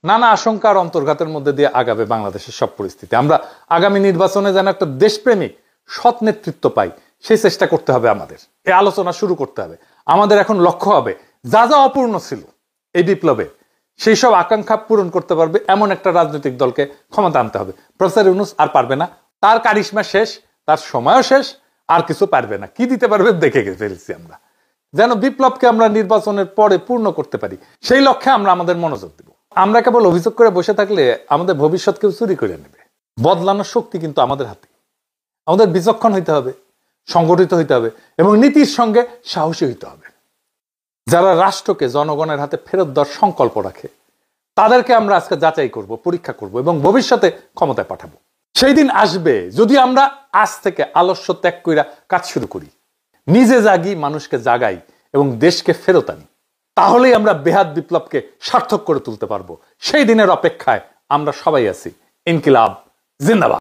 নানা আশঙ্কার অন্তর্ঘাতের মধ্যে দিয়ে আগাবে বাংলাদেশের সব পরিস্থিতি। আমরা আগামী নির্বাচনে যেন একটা দেশপ্রেমিক সৎ নেতৃত্ব পাই, সেই চেষ্টা করতে হবে। আমাদের এই আলোচনা শুরু করতে হবে। আমাদের এখন লক্ষ্য হবে যা যা অপূর্ণ ছিল এই বিপ্লবে, সেই সব আকাঙ্ক্ষা পূরণ করতে পারবে এমন একটা রাজনৈতিক দলকে ক্ষমতা আনতে হবে। প্রফেসর ইউনূস আর পারবে না, তার কারিশমা শেষ, তার সময়ও শেষ, আর কিছু পারবে না। কি দিতে পারবে দেখে ফেলছি আমরা। যেন বিপ্লবকে আমরা নির্বাচনের পরে পূর্ণ করতে পারি, সেই লক্ষ্যে আমরা আমাদের মনোযোগ দেব। আমরা কেবল অভিযোগ করে বসে থাকলে আমাদের ভবিষ্যৎ কেউ চুরি করে নেবে। বদলানোর শক্তি কিন্তু আমাদের হাতে। আমাদের বিচক্ষণ হইতে হবে, সংগঠিত হইতে হবে এবং নীতির সঙ্গে সাহসী হইতে হবে। যারা রাষ্ট্রকে জনগণের হাতে ফেরত দেওয়ার সংকল্প রাখে তাদেরকে আমরা আজকে যাচাই করব, পরীক্ষা করব এবং ভবিষ্যতে ক্ষমতায় পাঠাবো। সেই দিন আসবে যদি আমরা আজ থেকে আলস্য ত্যাগ কইরা কাজ শুরু করি, নিজে জাগি, মানুষকে জাগাই এবং দেশকে ফেরত আনি। তাহলেই আমরা বেহাত বিপ্লবকে সার্থক করে তুলতে পারবো। সেই দিনের অপেক্ষায় আমরা সবাই আছি। ইনকিলাব জিন্দাবাদ।